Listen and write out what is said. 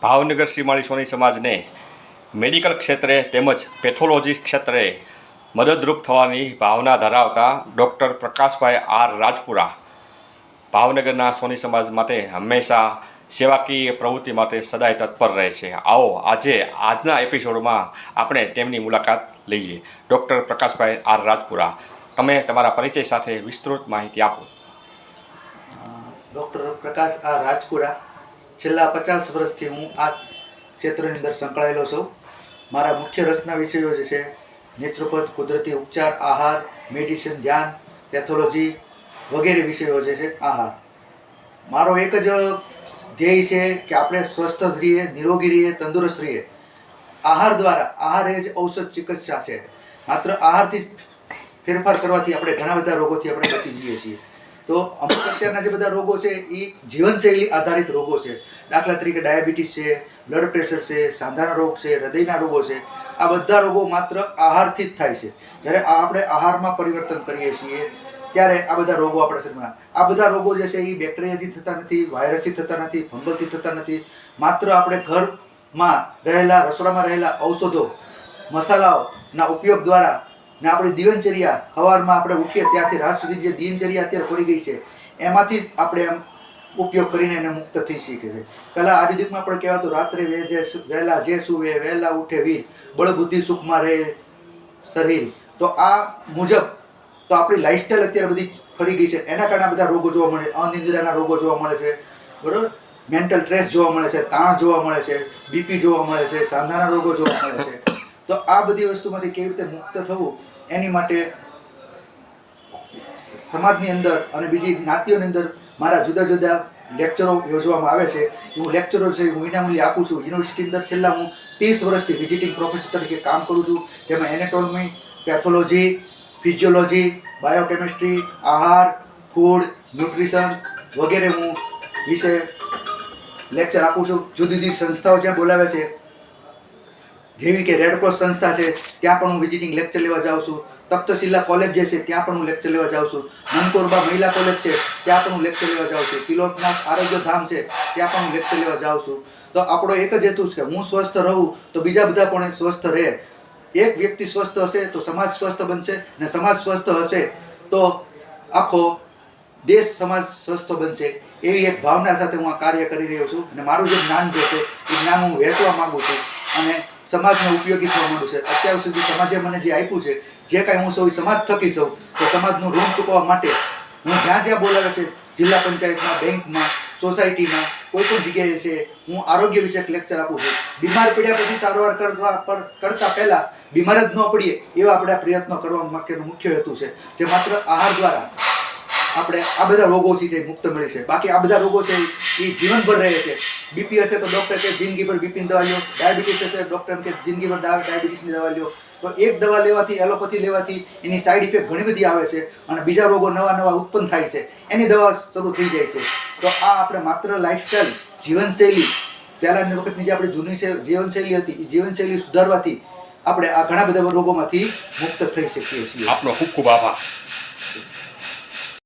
ભાવનગર સીમાડી સોની સમાજને મેડિકલ ક્ષેત્રે તેમજ પેથોલોજી ક્ષેત્રે મદદરૂપ થવાની ભાવના ધરાવતા ડૉક્ટર પ્રકાશભાઈ આર રાજપુરા ભાવનગરના સોની સમાજ માટે હંમેશા સેવાકીય પ્રવૃત્તિ માટે સદાય તત્પર રહે છે. આવો આજના એપિસોડમાં આપણે તેમની મુલાકાત લઈએ. ડૉક્ટર પ્રકાશભાઈ આર રાજપુરા, તમે તમારા પરિચય સાથે વિસ્તૃત માહિતી આપો. ડૉક્ટર પ્રકાશ આર રાજપુરા, છેલ્લા 50 વર્ષથી હું આ ક્ષેત્રની અંદર સંકળાયેલો છું. મારા મુખ્ય રસના વિષયો જે છે નેચરોપેથ, કુદરતી ઉપચાર, આહાર, મેડિસિન, ધ્યાન, પેથોલોજી વગેરે વિષયો જે છે. આહાર મારો એક જ ધ્યેય છે કે આપણે સ્વસ્થ રહીએ, નિરોગી રહીએ, તંદુરસ્ત રહીએ. આહાર દ્વારા, આહાર એ જ ઔષધ ચિકિત્સા છે. માત્ર આહારથી ફેરફાર કરવાથી આપણે ઘણા બધા રોગોથી આપણે બચી જઈએ છીએ. તો અમુક અત્યારના જે બધા રોગો છે એ જીવનશૈલી આધારિત રોગો છે. દાખલા તરીકે ડાયાબિટીસ છે, બ્લડ પ્રેશર છે, સાંધાના રોગ છે, હૃદયના રોગો છે. આ બધા રોગો માત્ર આહારથી જ થાય છે. જ્યારે આપણે આહારમાં પરિવર્તન કરીએ છીએ ત્યારે આ બધા રોગો આપણા શરીરમાં, આ બધા રોગો જે છે એ બેક્ટેરિયાથી થતા નથી, વાયરસથી થતા નથી, ફંગલથી થતા નથી. માત્ર આપણે ઘરમાં રહેલા, રસોડામાં રહેલા ઔષધો, મસાલાઓના ઉપયોગ દ્વારા ને આપણી દિનચર્યા, સવારમાં આપણે ઉઠીએ ત્યારથી રાત સુધી જે દિનચર્યા અત્યારે પડી ગઈ છે એમાંથી જ આપણે આમ ઉપયોગ કરીને એને મુક્ત થઈ શીખે છે. પહેલાં આયુર્વેદિકમાં આપણે કહેવાતું રાત્રે વહેલા જે સૂવે વહેલા ઉઠે વીર, બળબુદ્ધિ સુખમાં રહે શરીર. તો આ મુજબ તો આપણી લાઈફસ્ટાઈલ અત્યારે બધી ફરી ગઈ છે. એના કારણે આ બધા રોગો જોવા મળે, અનિદ્રાના રોગો જોવા મળે છે, બરાબર, મેન્ટલ સ્ટ્રેસ જોવા મળે છે, તાણ જોવા મળે છે, બીપી જોવા મળે છે, સાંધાના રોગો જોવા મળે છે. તો આ બધી વસ્તુમાંથી કેવી રીતે મુક્ત થવું એની માટે સમાજની અંદર અને બીજી જ્ઞાતિઓની અંદર મારા જુદા જુદા લેક્ચરો યોજવામાં આવે છે. હું લેક્ચરો છે હું વિનામૂલ્યે આપું છું. યુનિવર્સિટી અંદર છેલ્લા હું 30 વર્ષથી વિઝિટિંગ પ્રોફેસર તરીકે કામ કરું છું, જેમાં એનેટોમી, પેથોલોજી, ફિઝિયોલોજી, બાયોકેમિસ્ટ્રી, આહાર, ફૂડ, ન્યુટ્રિશન વગેરે હું વિશે લેક્ચર આપું છું. જુદી જુદી સંસ્થાઓ જ્યાં બોલાવે છે, જેવી કે રેડક્રોસ સંસ્થા છે, ત્યાં પણ હું વિઝિટિંગ લેક્ચર લેવા જાઉં છું. તખ્તશિલા કોલેજ જે છે ત્યાં પણ હું લેક્ચર લેવા જાઉં છું. નનકોરબા મહિલા કોલેજ છે ત્યાં પણ હું લેક્ચર લેવા જાઉં છું. તિલોકનાથ આરોગ્ય ધામ છે ત્યાં પણ હું લેક્ચર લેવા જાઉં છું. તો આપણો એક જ હેતુ છે કે હું સ્વસ્થ રહું તો બીજા બધા પણ સ્વસ્થ રહે. એક વ્યક્તિ સ્વસ્થ હશે તો સમાજ સ્વસ્થ બનશે, અને સમાજ સ્વસ્થ હશે તો આખો દેશ સમાજ સ્વસ્થ બનશે. એવી એક ભાવના સાથે હું આ કાર્ય કરી રહ્યો છું. અને મારું જે જ્ઞાન જે છે એ જ્ઞાન હું વહેંચવા માંગુ છું અને સમાજને ઉપયોગી થવા માંગુ છે. અત્યાર સુધી સમાજે મને જે આપ્યું છે, જે કાંઈ હું સૌ સમાજ થકી સૌ, તો સમાજનું ઋણ ચૂકવવા માટે હું જ્યાં જ્યાં બોલાવે છે, જિલ્લા પંચાયતમાં, બેંકમાં, સોસાયટીમાં, કોઈ પણ જગ્યાએ છે, હું આરોગ્ય વિશે એક લેક્ચર આપું છું. બીમાર પડ્યા પછી સારવાર કરતા પહેલા બીમાર જ ન પડીએ એવા આપણે પ્રયત્નો કરવા માટેનો મુખ્ય હેતુ છે, જે માત્ર આહાર દ્વારા આપણે આ બધા રોગોથી તે મુક્ત મળી છે. બાકી આ બધા રોગો છે એ જીવનભર રહે છે. બીપી હશે તો ડૉક્ટર કે જિંદગીભર બીપીની દવા લ્યો, ડાયાબિટીસ હશે તો ડૉક્ટર કે જિંદગીભર ડાયાબિટીસની દવા લ્યો. તો એક દવા લેવાથી, એલોપેથી લેવાથી એની સાઈડ ઇફેક્ટ ઘણી બધી આવે છે અને બીજા રોગો નવા ઉત્પન્ન થાય છે, એની દવા શરૂ થઈ જાય છે. તો આ આપણે માત્ર લાઈફસ્ટાઈલ, જીવનશૈલી, પહેલાંની વખતની જે આપણી જૂની જીવનશૈલી હતી એ જીવનશૈલી સુધારવાથી આપણે આ ઘણા બધા રોગોમાંથી મુક્ત થઈ શકીએ છીએ. આપનો ખૂબ ખૂબ આભાર.